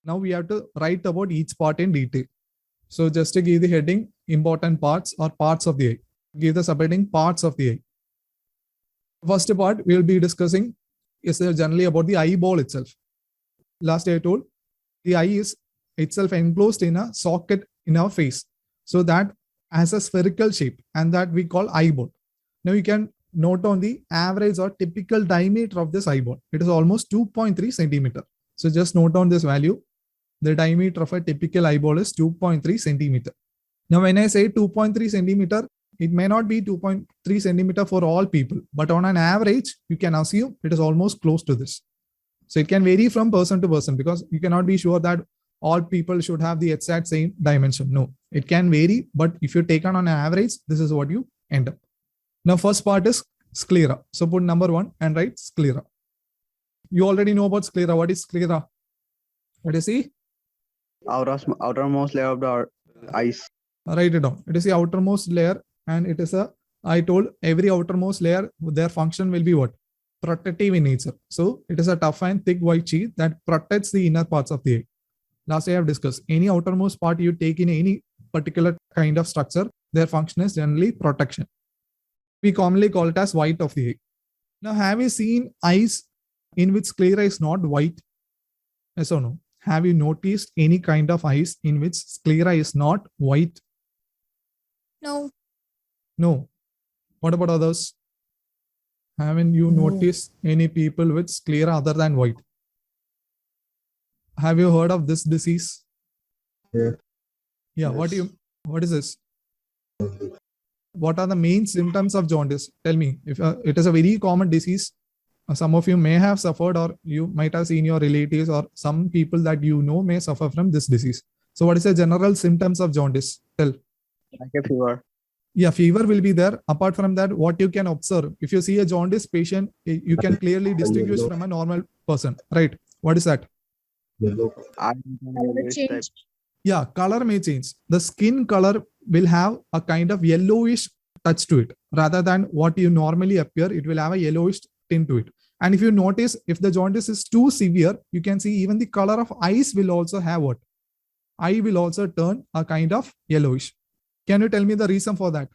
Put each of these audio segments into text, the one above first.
Now we have to write about each part in detail. So just to give the heading, important parts or parts of the eye. Give the subheading, parts of the eye. First part we will be discussing is generally about the eyeball itself. Last I told, the eye is itself enclosed in a socket in our face. So that has a spherical shape, and that we call eyeball. Now you can note on the average or typical diameter of this eyeball. It is almost 2.3 centimeter. So just note down this value. The diameter of a typical eyeball is 2.3 centimeter. Now when I say 2.3 centimeter, it may not be 2.3 centimeter for all people, but on an average, you can assume it is almost close to this. So it can vary from person to person, because you cannot be sure that all people should have the exact same dimension. No, it can vary, but if you take on an average, this is what you end up. Now, first part is sclera. So put number 1 and write sclera. You already know about sclera. What is sclera? What is the outermost layer of the eyes. Write it down. It is the outermost layer, and it is I told every outermost layer, their function will be what? Protective in nature. So it is a tough and thick white sheet that protects the inner parts of the eye. Last I have discussed, any outermost part you take in any particular kind of structure, their function is generally protection. We commonly call it as white of the eye. Now, have you seen eyes in which sclera is not white? Yes or no? Have you noticed any kind of eyes in which sclera is not white? No. No. What about others? Haven't you noticed any people with sclera other than white? Have you heard of this disease? Yeah. Yeah. Yes. What is this? What are the main symptoms of jaundice? Tell me. If it is a very common disease, some of you may have suffered, or you might have seen your relatives or some people that you know may suffer from this disease. So what is the general symptoms of jaundice? Tell. Like a fever. Yeah, fever will be there. Apart from that, what you can observe, if you see a jaundice patient, you can clearly distinguish from a normal person, right? What is that? Yellow. Color change. Yeah, color may change. The skin color will have a kind of yellowish touch to it. Rather than what you normally appear, it will have a yellowish tint to it. And if you notice, if the jaundice is too severe, you can see even the color of eyes will also have what? Eye will also turn a kind of yellowish. Can you tell me the reason for that?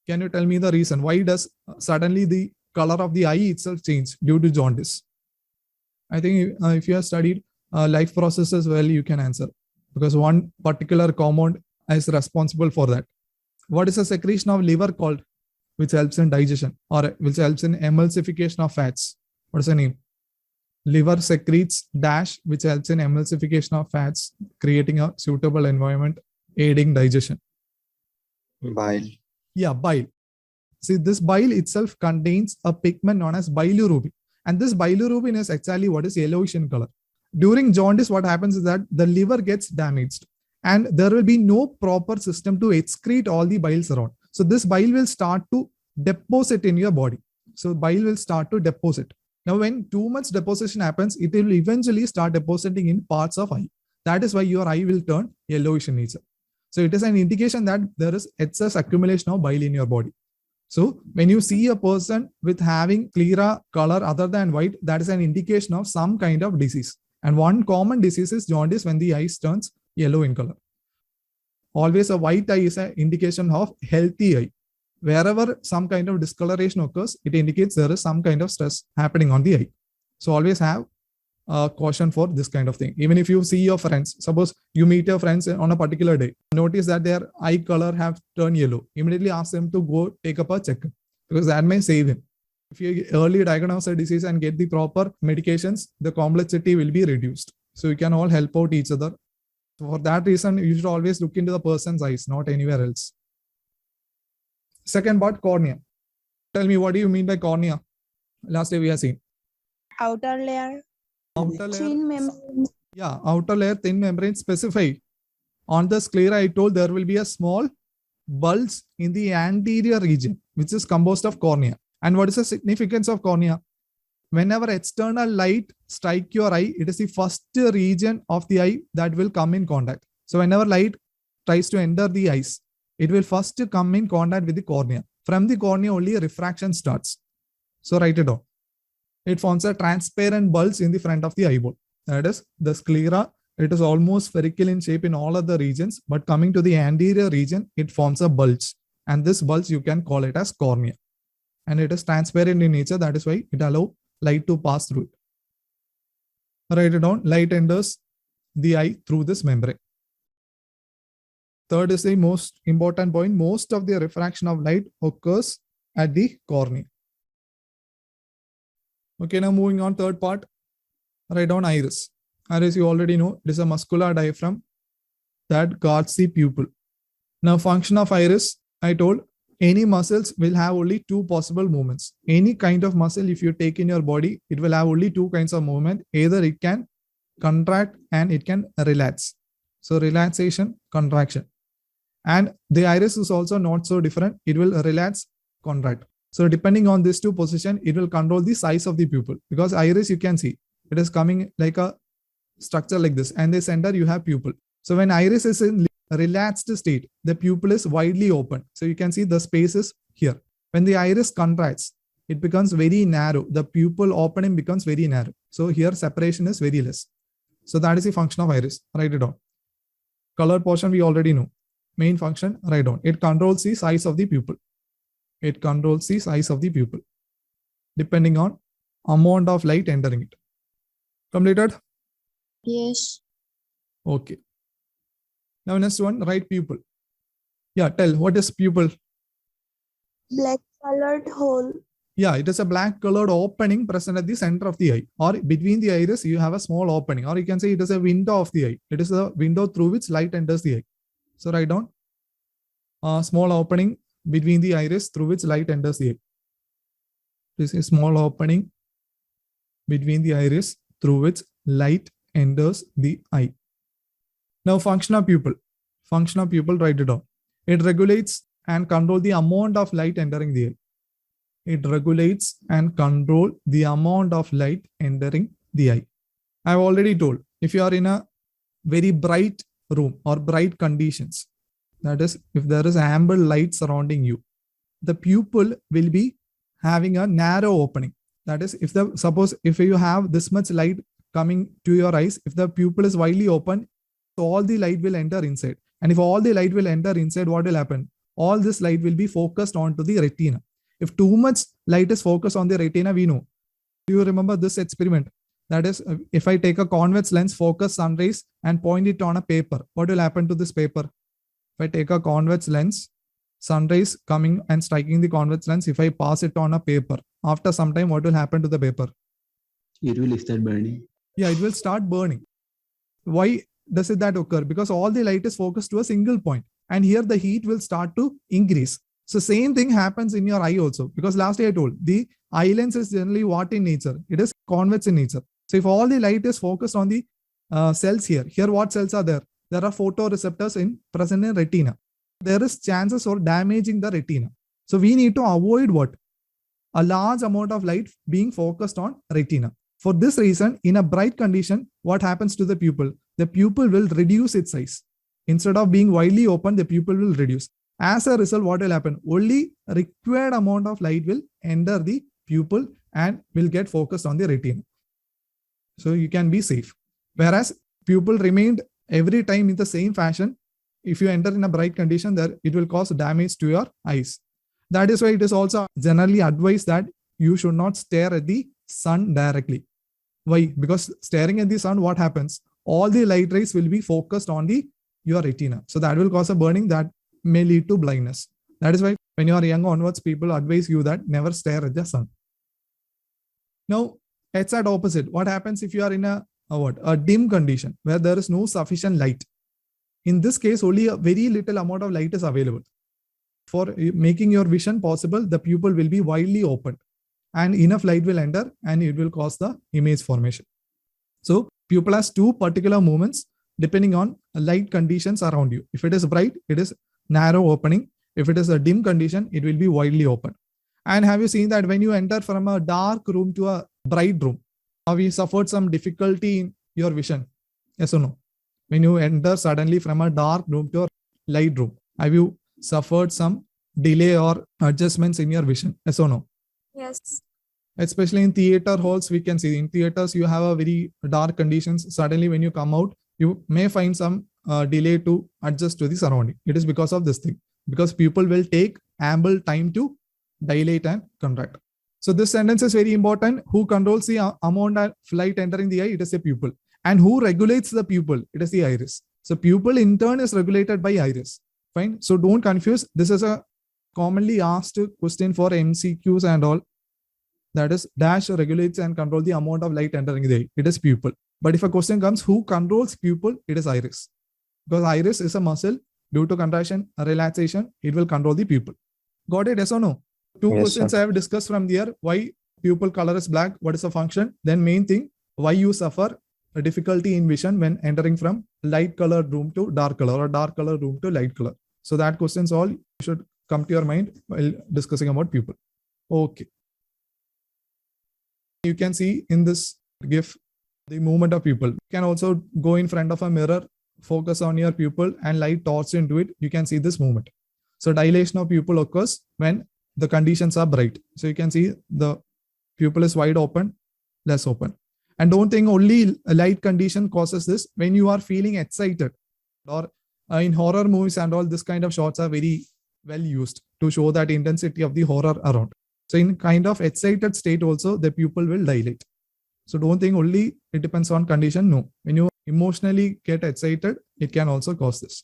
Can you tell me the reason? Why does suddenly the color of the eye itself change due to jaundice? I think if you have studied life processes well, you can answer, because one particular compound is responsible for that. What is the secretion of liver called, which helps in digestion or which helps in emulsification of fats? What is the name? Liver secretes dash, which helps in emulsification of fats, creating a suitable environment, aiding digestion. Bile. Yeah, bile. See, this bile itself contains a pigment known as bilirubin. And this bilirubin is actually what is yellowish in color. During jaundice, what happens is that the liver gets damaged and there will be no proper system to excrete all the biles around. So this bile will start to deposit in your body. So bile will start to deposit. Now, when too much deposition happens, it will eventually start depositing in parts of eye. That is why your eye will turn yellowish in nature. So it is an indication that there is excess accumulation of bile in your body. So when you see a person with having sclera color other than white, that is an indication of some kind of disease. And one common disease is jaundice when the eyes turns yellow in color. Always a white eye is an indication of healthy eye. Wherever some kind of discoloration occurs, it indicates there is some kind of stress happening on the eye. So always have caution for this kind of thing. Even if you see your friends, suppose you meet your friends on a particular day, notice that their eye color have turned yellow. Immediately ask them to go take up a checkup, because that may save him. If you early diagnose a disease and get the proper medications, the complexity will be reduced. So you can all help out each other. So for that reason, you should always look into the person's eyes, not anywhere else. Second part, cornea. Tell me, what do you mean by cornea? Last day we have seen. Outer layer. Outer layer. Thin membrane. Yeah, outer layer, thin membrane, specify. On the sclera, I told there will be a small bulge in the anterior region, which is composed of cornea. And what is the significance of cornea? Whenever external light strike your eye, it is the first region of the eye that will come in contact. So whenever light tries to enter the eyes, it will first come in contact with the cornea. From the cornea, only refraction starts. So write it down. It forms a transparent bulge in the front of the eyeball. That is, the sclera It is almost spherical in shape in all other regions, but coming to the anterior region, it forms a bulge. And this bulge, you can call it as cornea. And it is transparent in nature. That is why it allows light to pass through it. Write it down. Light enters the eye through this membrane. Third is the most important point. Most of the refraction of light occurs at the cornea. Okay, now moving on, third part. Write down iris. Iris, you already know, it is a muscular diaphragm that guards the pupil. Now, function of iris, I told, any muscles will have only two possible movements. Any kind of muscle, if you take in your body, it will have only two kinds of movement. Either it can contract and it can relax. So relaxation, contraction. And the iris is also not so different. It will relax, contract. So depending on these two positions, it will control the size of the pupil. Because iris, you can see, it is coming like a structure like this. And the center, you have pupil. So when iris is in relaxed state, the pupil is widely open. So you can see the space is here. When the iris contracts, it becomes very narrow. The pupil opening becomes very narrow. So here separation is very less. So that is the function of iris. Write it down. Color portion we already know. Main function, write down. It controls the size of the pupil. It controls the size of the pupil depending on amount of light entering it. Completed? Yes. Okay. Now next one, write pupil. Yeah, tell, what is pupil? Black colored hole. Yeah, it is a black colored opening present at the center of the eye, or between the iris, you have a small opening, or you can say it is a window of the eye. It is a window through which light enters the eye. So write down a small opening between the iris through which light enters the eye. This is small opening between the iris through which light enters the eye. Now function of pupil. Function of pupil, write it down. It regulates and controls the amount of light entering the eye. It regulates and controls the amount of light entering the eye. I have already told, if you are in a very bright room or bright conditions, that is, if there is ample light surrounding you, the pupil will be having a narrow opening. That is, suppose if you have this much light coming to your eyes, if the pupil is widely open, all the light will enter inside. And if all the light will enter inside, what will happen? All this light will be focused onto the retina. If too much light is focused on the retina, we know. Do you remember this experiment? That is, if I take a convex lens, focus sun rays and point it on a paper, what will happen to this paper? If I take a convex lens, sun rays coming and striking the convex lens, if I pass it on a paper, after some time, what will happen to the paper? It will start burning. Yeah, it will start burning. Why does that occur? Because all the light is focused to a single point, and here the heat will start to increase. So same thing happens in your eye also, because last day I told, the eye lens is generally what in nature? It is convex in nature. So if all the light is focused on the cells here what cells are there? There are photoreceptors present in retina. There is chances of damaging the retina. So we need to avoid what? A large amount of light being focused on retina. For this reason, in a bright condition, what happens to the pupil? The pupil will reduce its size. Instead of being widely open, the pupil will reduce. As a result, what will happen? Only required amount of light will enter the pupil and will get focused on the retina. So you can be safe. Whereas pupil remained every time in the same fashion, if you enter in a bright condition, there it will cause damage to your eyes. That is why it is also generally advised that you should not stare at the sun directly. Why? Because staring at the sun, what happens? All the light rays will be focused on your retina. So that will cause a burning that may lead to blindness. That is why when you are young onwards, people advise you that never stare at the sun. Now, exact opposite. What happens if you are in a dim condition where there is no sufficient light? In this case, only a very little amount of light is available. For making your vision possible, the pupil will be widely opened and enough light will enter and it will cause the image formation. So pupil has two particular movements depending on light conditions around you. If it is bright, it is narrow opening. If it is a dim condition, it will be widely open. And have you seen that when you enter from a dark room to a bright room, have you suffered some difficulty in your vision? Yes or no? When you enter suddenly from a dark room to a light room, have you suffered some delay or adjustments in your vision? Yes or no? Yes. Especially in theater halls, we can see in theaters, you have a very dark conditions. Suddenly when you come out, you may find some delay to adjust to the surrounding. It is because of this thing, because pupil will take ample time to dilate and contract. So this sentence is very important. Who controls the amount of light entering the eye? It is a pupil. And who regulates the pupil? It is the iris. So pupil in turn is regulated by iris. Fine. So don't confuse. This is a commonly asked question for MCQs and all. That is, dash regulates and control the amount of light entering the eye. It is pupil. But if a question comes, who controls pupil? It is iris. Because iris is a muscle. Due to contraction, relaxation, it will control the pupil. Got it? Yes or no? Two Yes, questions sir. I have discussed from there. Why pupil color is black? What is the function? Then main thing, why you suffer a difficulty in vision when entering from light colored room to dark color or dark colored room to light color. So that questions all should come to your mind while discussing about pupil. Okay. You can see in this GIF the movement of pupil. You can also go in front of a mirror, focus on your pupil and light torch into it. You can see this movement. So dilation of pupil occurs when the conditions are bright. So you can see the pupil is wide open, less open. And don't think only a light condition causes this. When you are feeling excited or in horror movies and all, this kind of shots are very well used to show that intensity of the horror around. So in kind of excited state also, the pupil will dilate. So don't think only it depends on condition. No, when you emotionally get excited, it can also cause this.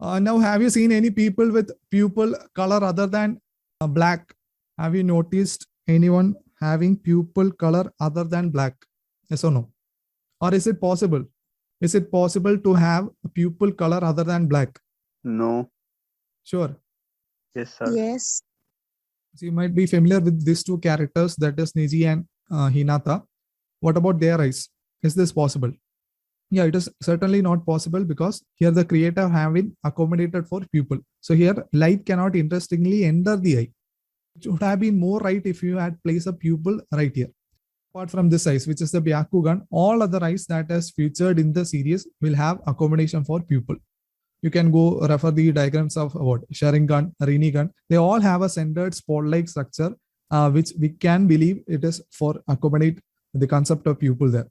Now, have you seen any people with pupil color other than black? Have you noticed anyone having pupil color other than black? Yes or no? Or is it possible? Is it possible to have a pupil color other than black? No. Sure. Yes, sir. Yes. So you might be familiar with these two characters, that is Neji and Hinata. What about their eyes? Is this possible? Yeah, it is certainly not possible because here the creator have been accommodated for pupil. So here light cannot interestingly enter the eye. It would have been more right if you had placed a pupil right here. Apart from this eyes, which is the Byakugan, all other eyes that is featured in the series will have accommodation for pupil. You can go refer the diagrams of what Sharingan, Rinnegan. They all have a centered spot-like structure, which we can believe it is for accommodate the concept of pupil there.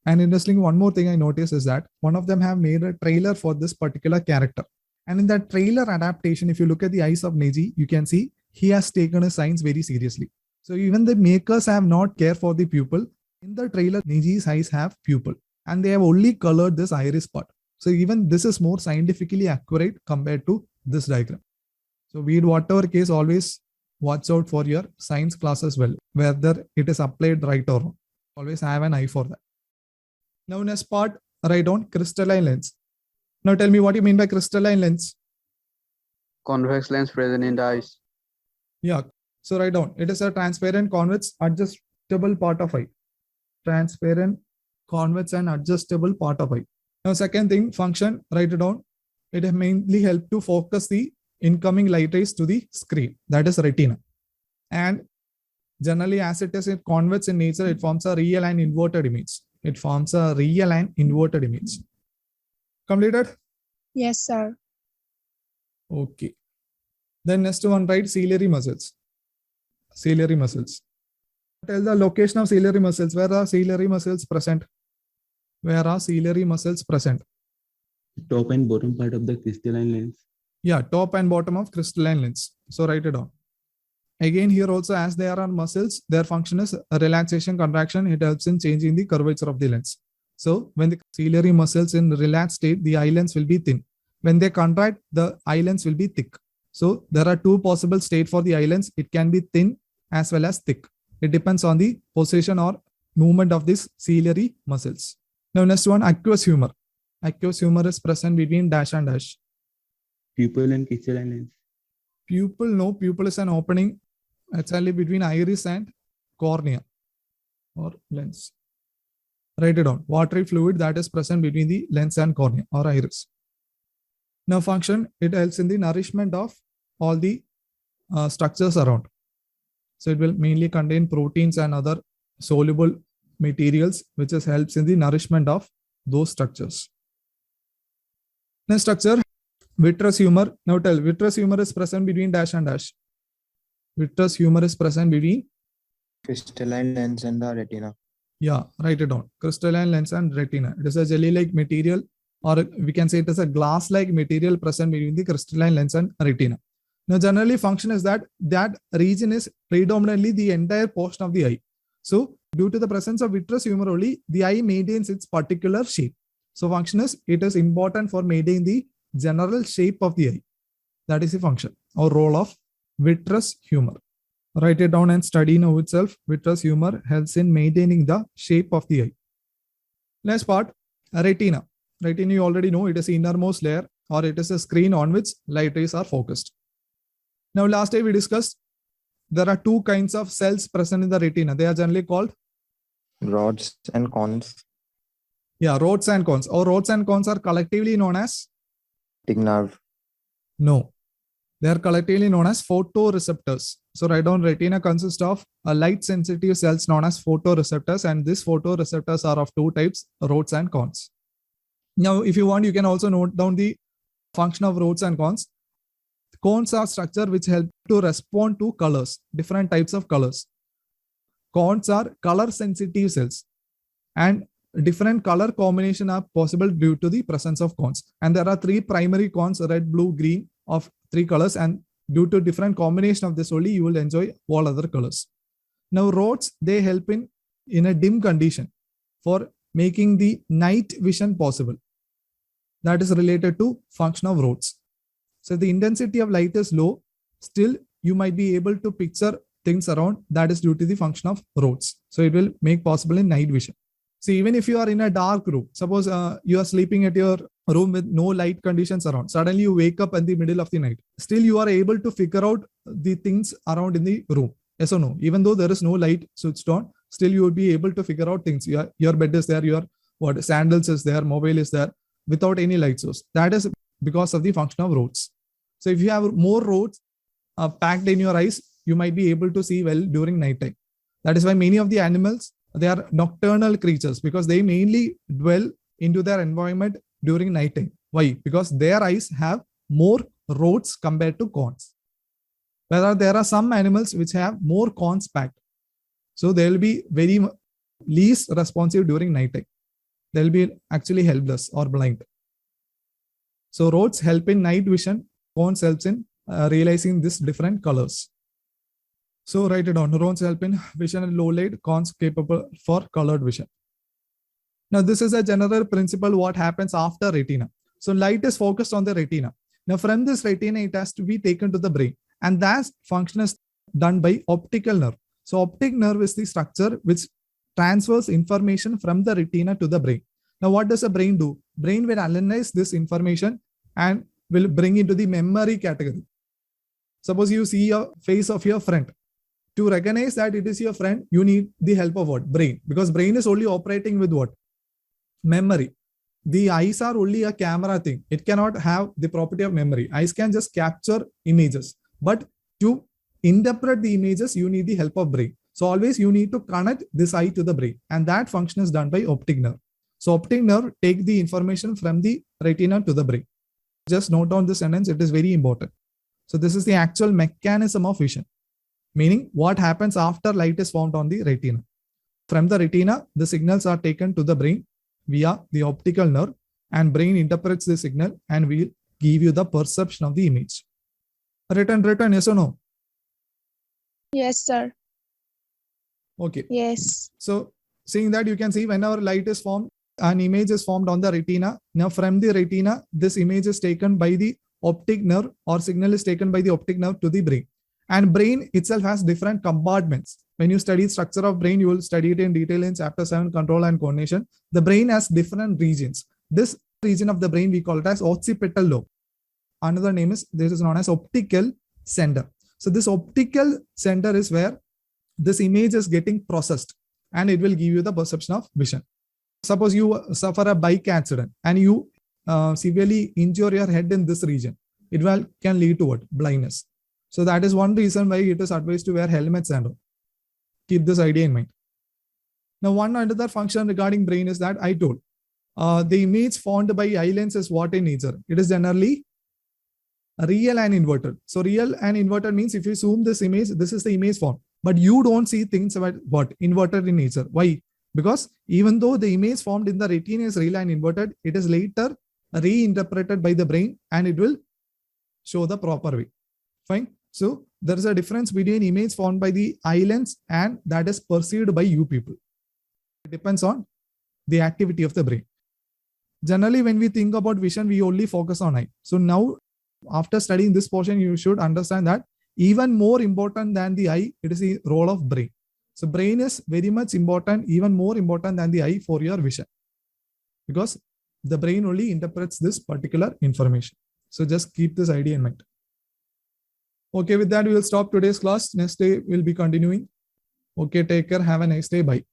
And interestingly, one more thing I noticed is that one of them have made a trailer for this particular character. And in that trailer adaptation, if you look at the eyes of Neji, you can see he has taken his science very seriously. So even the makers have not cared for the pupil. In the trailer, Neji's eyes have pupil and they have only colored this iris part. So even this is more scientifically accurate compared to this diagram. So be it whatever case, always watch out for your science class as well, whether it is applied right or wrong. Always have an eye for that. Now next part, write down crystalline lens. Now tell me what you mean by crystalline lens. Convex lens present in the eyes. Yeah. So write down. It is a transparent, convex, adjustable part of eye. Transparent, convex and adjustable part of eye. Now second thing, function, write it down. It mainly help to focus the incoming light rays to the screen. That is retina. And generally as it is convex in nature, it forms a real and inverted image. It forms a real and inverted image. Completed? Yes, sir. Okay. Then next one, write ciliary muscles. Ciliary muscles. Tell the location of ciliary muscles. Where are ciliary muscles present? Where are ciliary muscles present? Top and bottom part of the crystalline lens. Yeah, top and bottom of crystalline lens. So write it down. Again, here also, as there are muscles, their function is a relaxation, contraction. It helps in changing the curvature of the lens. So when the ciliary muscles in relaxed state, the eye lens will be thin. When they contract, the eye lens will be thick. So there are two possible states for the eye lens. It can be thin as well as thick. It depends on the position or movement of these ciliary muscles. Now next one, aqueous humor. Aqueous humor is present between dash and dash. Pupil and crystalline lens. Pupil, no. Pupil is an opening actually between iris and cornea or lens. Write it down. Watery fluid that is present between the lens and cornea or iris. Now function, it helps in the nourishment of all the structures around. So it will mainly contain proteins and other soluble materials, which helps in the nourishment of those structures. Next structure, vitreous humor. Now tell, vitreous humor is present between dash and dash. Vitreous humor is present between Crystalline lens and the retina. Yeah, write it down. Crystalline lens and retina. It is a jelly-like material, or we can say it is a glass-like material present between the crystalline lens and retina. Now, generally function is that region is predominantly the entire portion of the eye. So, due to the presence of vitreous humor only, the eye maintains its particular shape. So, function is, it is important for maintaining the general shape of the eye. That is the function or role of vitreous humor. Write it down and study now itself. Vitreous humor helps in maintaining the shape of the eye. Next part, retina. Retina, you already know, it is the innermost layer, or it is a screen on which light rays are focused. Now, last time we discussed, there are two kinds of cells present in the retina. They are generally called rods and cones. Yeah, rods and cones. Or rods and cones are collectively known as? Optic nerve. No. They are collectively known as photoreceptors. So write down, retina consists of a light sensitive cells known as photoreceptors, and these photoreceptors are of two types, rods and cones. Now, if you want, you can also note down the function of rods and cones. Cones are structure which help to respond to colors, different types of colors. Cones are color sensitive cells, and different color combination are possible due to the presence of cones. And there are three primary cones, red, blue, green, of three colors, and due to different combination of this only, you will enjoy all other colors. Now, rods, they help in a dim condition for making the night vision possible. That is related to function of rods. So the intensity of light is low, still you might be able to picture things around. That is due to the function of rods. So it will make possible in night vision. So even if you are in a dark room, suppose you are sleeping at your room with no light conditions around, suddenly you wake up in the middle of the night, still you are able to figure out the things around in the room. Yes or no? Even though there is no light switched on, still you will be able to figure out things. Your bed is there, your sandals is there, mobile is there, without any light source. That is because of the function of rods. So if you have more rods packed in your eyes, you might be able to see well during night time. That is why many of the animals, they are nocturnal creatures, because they mainly dwell into their environment during night time. Why? Because their eyes have more rods compared to cones. Whereas there are some animals which have more cones packed. So they will be very least responsive during night time. They will be actually helpless or blind. So rods help in night vision, cones helps in realizing these different colors. So write it down. Rods help in vision and low light, cones capable for colored vision. Now this is a general principle what happens after retina. So light is focused on the retina. Now from this retina, it has to be taken to the brain, and that function is done by optical nerve. So optic nerve is the structure which transfers information from the retina to the brain. Now what does the brain do? Brain will analyze this information and will bring into the memory category. Suppose you see a face of your friend. To recognize that it is your friend, you need the help of what? Brain. Because brain is only operating with what? Memory. The eyes are only a camera thing. It cannot have the property of memory. Eyes can just capture images. But to interpret the images, you need the help of brain. So always you need to connect this eye to the brain. And that function is done by optic nerve. So optic nerve take the information from the retina to the brain. Just note down this sentence. It is very important. So this is the actual mechanism of vision. Meaning what happens after light is formed on the retina. From the retina, the signals are taken to the brain via the optical nerve, and brain interprets the signal and will give you the perception of the image. Written, yes or no? Yes, sir. Okay. Yes. So seeing that, you can see whenever light is formed, an image is formed on the retina. Now from the retina, this image is taken by the optic nerve, or signal is taken by the optic nerve to the brain. And brain itself has different compartments. When you study structure of brain, you will study it in detail in chapter 7, control and coordination. The brain has different regions. This region of the brain, we call it as occipital lobe. Another name is, this is known as optical center. So this optical center is where this image is getting processed, and it will give you the perception of vision. Suppose you suffer a bike accident and you severely injure your head in this region. It can lead to what? Blindness. So that is one reason why it is advised to wear helmets and all. Keep this idea in mind. Now, one another function regarding brain is that I told. The image formed by eye lens is what in nature? It is generally real and inverted. So real and inverted means if you zoom this image, this is the image form. But you don't see things about what? Inverted in nature. Why? Because even though the image formed in the retina is real and inverted, it is later reinterpreted by the brain and it will show the proper way. Fine. So there is a difference between image formed by the eye lens and that is perceived by you people. It depends on the activity of the brain. Generally, when we think about vision, we only focus on eye. So now, after studying this portion, you should understand that even more important than the eye, it is the role of brain. So brain is very much important, even more important than the eye for your vision. Because the brain only interprets this particular information. So just keep this idea in mind. Okay, with that, we will stop today's class. Next day, we'll be continuing. Okay, take care. Have a nice day. Bye.